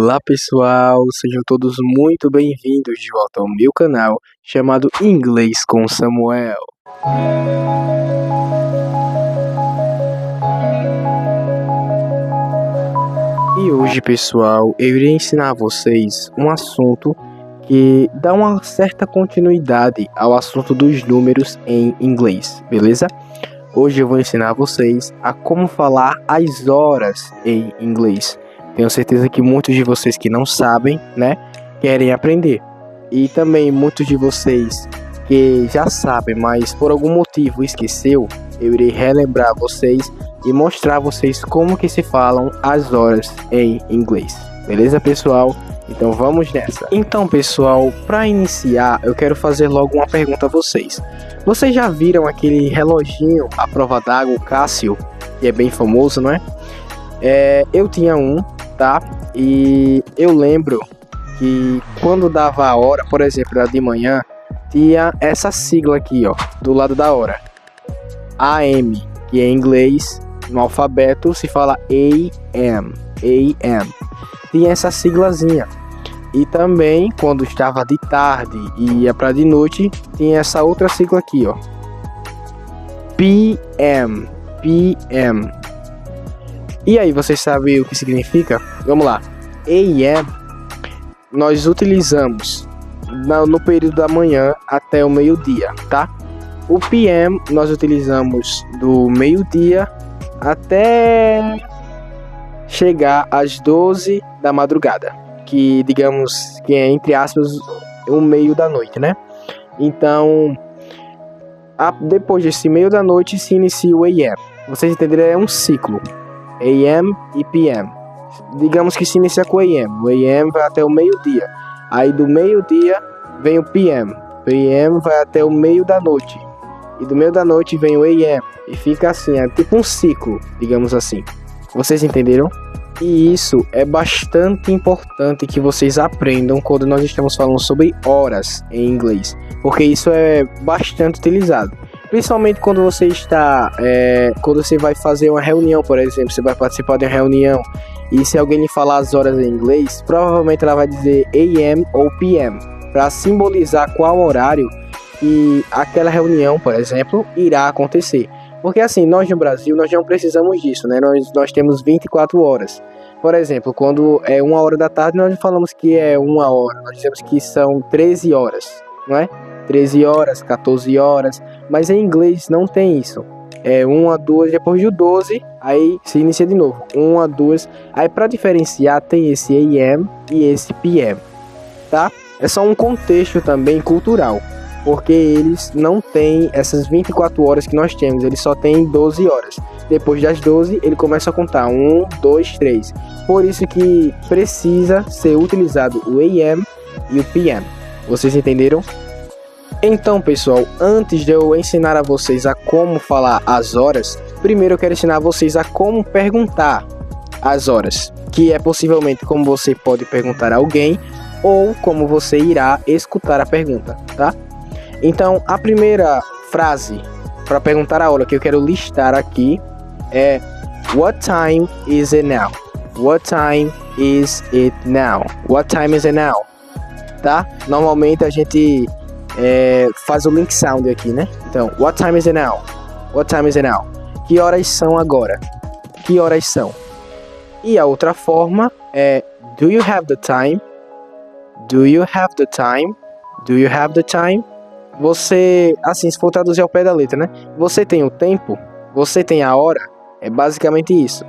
Olá pessoal, sejam todos muito bem-vindos de volta ao meu canal chamado Inglês com Samuel. E hoje pessoal, eu irei ensinar a vocês um assunto que dá uma certa continuidade ao assunto dos números em inglês, beleza? Hoje eu vou ensinar a vocês a como falar as horas em inglês. Tenho certeza que muitos de vocês que não sabem, né, querem aprender. E também muitos de vocês que já sabem, mas por algum motivo esqueceu, eu irei relembrar vocês e mostrar a vocês como que se falam as horas em inglês. Beleza, pessoal? Então vamos nessa. Então, pessoal, para iniciar, eu quero fazer logo uma pergunta a vocês. Vocês já viram aquele reloginho à prova d'água, o Casio, que é bem famoso, não é? Eu tinha um, tá? E eu lembro que quando dava a hora, por exemplo, de manhã, tinha essa sigla aqui, ó, do lado da hora. AM, que em inglês, no alfabeto, se fala AM. AM. Tinha essa siglazinha. E também, quando estava de tarde e ia para de noite, tinha essa outra sigla aqui, ó. PM. PM. E aí, vocês sabem o que significa? Vamos lá. AM, nós utilizamos no período da manhã até o meio-dia, tá? O PM, nós utilizamos do meio-dia até chegar às 12 da madrugada, que digamos que é, entre aspas, o meio da noite, né? Então, depois desse meio da noite se inicia o AM. Vocês entenderam? É um ciclo. AM e PM. Digamos que se inicia com o AM. O AM vai até o meio-dia. Aí do meio-dia vem o PM. O PM vai até o meio da noite. E do meio da noite vem o AM. E fica assim, é tipo um ciclo, digamos assim. Vocês entenderam? E isso é bastante importante que vocês aprendam quando nós estamos falando sobre horas em inglês, porque isso é bastante utilizado, principalmente quando você está, quando você vai fazer uma reunião, por exemplo, você vai participar de uma reunião e se alguém lhe falar as horas em inglês, provavelmente ela vai dizer AM ou PM, para simbolizar qual horário que aquela reunião, por exemplo, irá acontecer. Porque assim, nós no Brasil, nós não precisamos disso, né? Nós temos 24 horas. Por exemplo, quando é 1 hora da tarde, nós falamos que é 1 hora. Nós dizemos que são 13 horas, não é? 13 horas, 14 horas. Mas em inglês não tem isso. É 1 a 2, depois do 12, aí se inicia de novo. 1 a 2. Aí para diferenciar tem esse AM e esse PM, tá? É só um contexto também cultural. Porque eles não têm essas 24 horas que nós temos, eles só têm 12 horas. Depois das 12, ele começa a contar 1, 2, 3. Por isso que precisa ser utilizado o AM e o PM. Vocês entenderam? Então, pessoal, antes de eu ensinar a vocês a como falar as horas, primeiro eu quero ensinar vocês a como perguntar as horas, que é possivelmente como você pode perguntar a alguém ou como você irá escutar a pergunta, tá? Então, a primeira frase para perguntar a hora que eu quero listar aqui é What time is it now? What time is it now? What time is it now? Tá? Normalmente a gente faz o link sound aqui, né? Então, what time is it now? What time is it now? Que horas são agora? Que horas são? E a outra forma é Do you have the time? Do you have the time? Do you have the time? Você, assim, se for traduzir ao pé da letra, né? Você tem o tempo? Você tem a hora? É basicamente isso.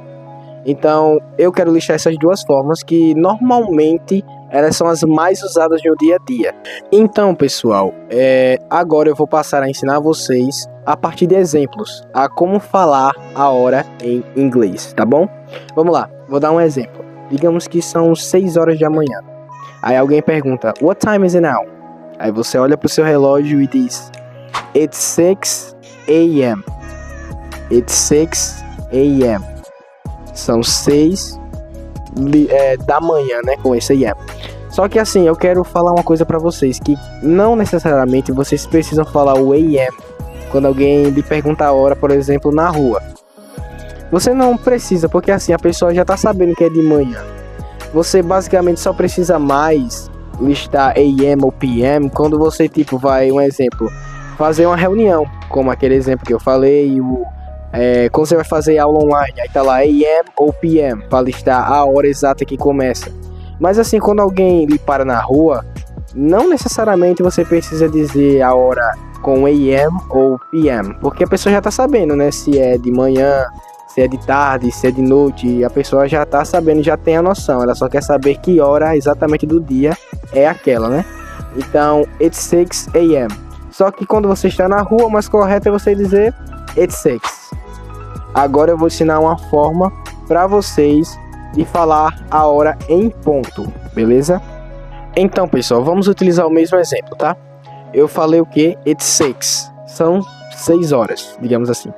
Então, eu quero listar essas duas formas que normalmente elas são as mais usadas no dia a dia. Então, pessoal, agora eu vou passar a ensinar vocês, a partir de exemplos, a como falar a hora em inglês, tá bom? Vamos lá, vou dar um exemplo. Digamos que são 6 horas da manhã. Aí alguém pergunta, What time is it now? Aí você olha pro seu relógio e diz It's 6 a.m. It's 6 a.m. São 6 da manhã, né? Com esse a.m. Só que assim, eu quero falar uma coisa pra vocês, que não necessariamente vocês precisam falar o a.m. quando alguém lhe pergunta a hora, por exemplo, na rua. Você não precisa, porque assim a pessoa já tá sabendo que é de manhã. você basicamente só precisa mais listar AM ou PM quando você tipo vai, um exemplo, fazer uma reunião, como aquele exemplo que eu falei, quando você vai fazer aula online, aí tá lá AM ou PM para listar a hora exata que começa. Mas assim, quando alguém lhe para na rua, não necessariamente você precisa dizer a hora com AM ou PM, porque a pessoa já tá sabendo, né, se é de manhã, se é de tarde, se é de noite, a pessoa já tá sabendo, já tem a noção, ela só quer saber que hora exatamente do dia é aquela, né? Então, it's 6 AM. Só que quando você está na rua, o mais correto é você dizer it's 6. Agora eu vou ensinar uma forma para vocês de falar a hora em ponto, beleza? Então, pessoal, vamos utilizar o mesmo exemplo, tá? Eu falei o que? It's 6. São 6 horas, digamos assim.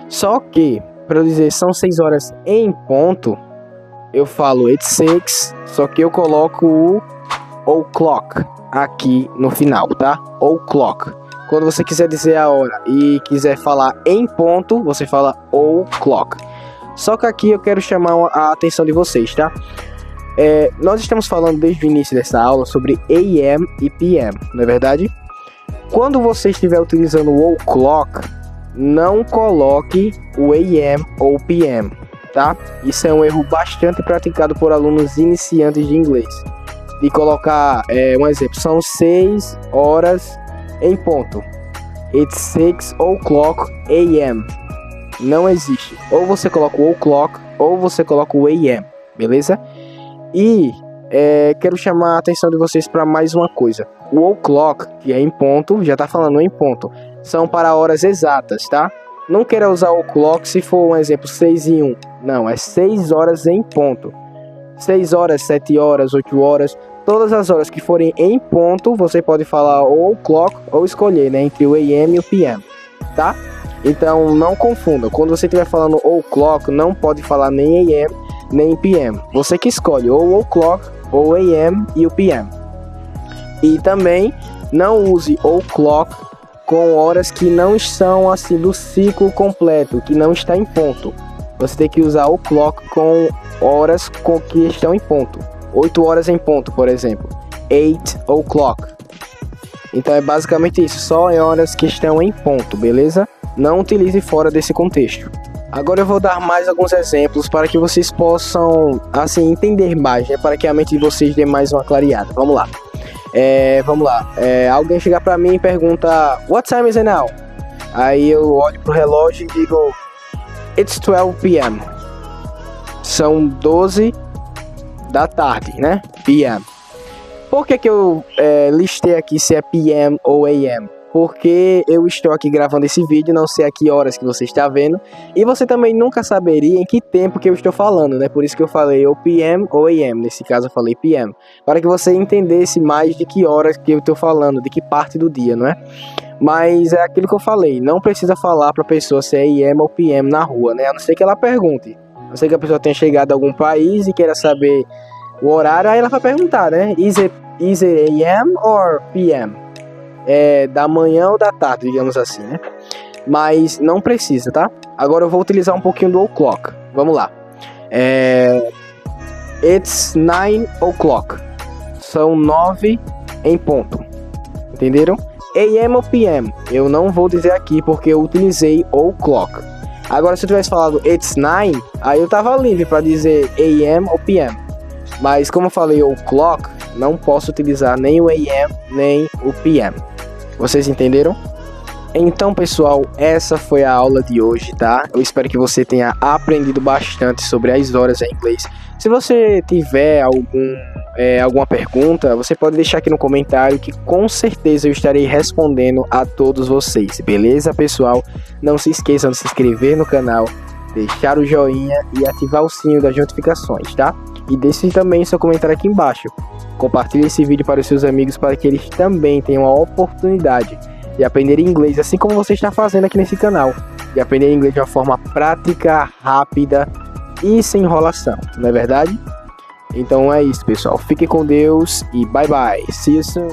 Só que, para eu dizer são 6 horas em ponto, eu falo it's 6, só que eu coloco o o'clock aqui no final, tá? O'clock. Quando você quiser dizer a hora e quiser falar em ponto, você fala o'clock. Só que aqui eu quero chamar a atenção de vocês, tá? Nós estamos falando desde o início dessa aula sobre AM e PM, não é verdade? Quando você estiver utilizando o o'clock, não coloque o AM ou PM, tá? Isso é um erro bastante praticado por alunos iniciantes de inglês. De colocar, um exemplo, são 6 horas em ponto. It's 6 o'clock AM. Não existe. Ou você coloca o o'clock, ou você coloca o AM, beleza? E quero chamar a atenção de vocês para mais uma coisa. O o'clock, que é em ponto, já tá falando em ponto, são para horas exatas, tá? Não queira usar o o'clock se for, um exemplo, 6 e 1. Não, é 6 horas em ponto. 6 horas, 7 horas, 8 horas, todas as horas que forem em ponto, você pode falar o o'clock ou escolher, né, entre o AM e o PM, tá? Então não confunda, quando você estiver falando o'clock, não pode falar nem AM nem PM. Você que escolhe ou o o'clock ou AM e o PM. E também não use o'clock com horas que não estão assim do ciclo completo, que não está em ponto. Você tem que usar o'clock com horas que estão em ponto. 8 horas em ponto, por exemplo. 8 o'clock. Então é basicamente isso, só em horas que estão em ponto, beleza? Não utilize fora desse contexto. Agora eu vou dar mais alguns exemplos para que vocês possam, assim, entender mais, né? Para que a mente de vocês dê mais uma clareada. Vamos lá. Alguém chega para mim e pergunta, what time is it now? Aí eu olho pro relógio e digo, it's 12 p.m. São 12 da tarde, né? PM. Por que eu listei aqui se é PM ou AM? Porque eu estou aqui gravando esse vídeo, não sei a que horas que você está vendo, e você também nunca saberia em que tempo que eu estou falando, né? Por isso que eu falei ou PM ou AM, nesse caso eu falei PM, para que você entendesse mais de que horas que eu estou falando, de que parte do dia, não é? Mas é aquilo que eu falei, não precisa falar para a pessoa se é AM ou PM na rua, né? A não ser que ela pergunte, a não ser que a pessoa tenha chegado a algum país e queira saber o horário, aí ela vai perguntar, né? Is it AM or PM? Da manhã ou da tarde, digamos assim, né? Mas não precisa, tá? Agora eu vou utilizar um pouquinho do o'clock. Vamos lá. It's 9 o'clock. São 9 em ponto. Entenderam? AM ou PM, eu não vou dizer aqui porque eu utilizei o'clock. Agora se eu tivesse falado it's 9, aí eu tava livre para dizer AM ou PM. Mas como eu falei o'clock, não posso utilizar nem o AM nem o PM. Vocês entenderam? Então, pessoal, essa foi a aula de hoje, tá? Eu espero que você tenha aprendido bastante sobre as horas em inglês. Se você tiver alguma pergunta, você pode deixar aqui no comentário que com certeza eu estarei respondendo a todos vocês. Beleza, pessoal? Não se esqueçam de se inscrever no canal, deixar o joinha e ativar o sininho das notificações, tá? E deixe também seu comentário aqui embaixo. Compartilhe esse vídeo para os seus amigos para que eles também tenham a oportunidade de aprender inglês, assim como você está fazendo aqui nesse canal. De aprender inglês de uma forma prática, rápida e sem enrolação, não é verdade? Então é isso, pessoal. Fiquem com Deus e bye bye. See you soon.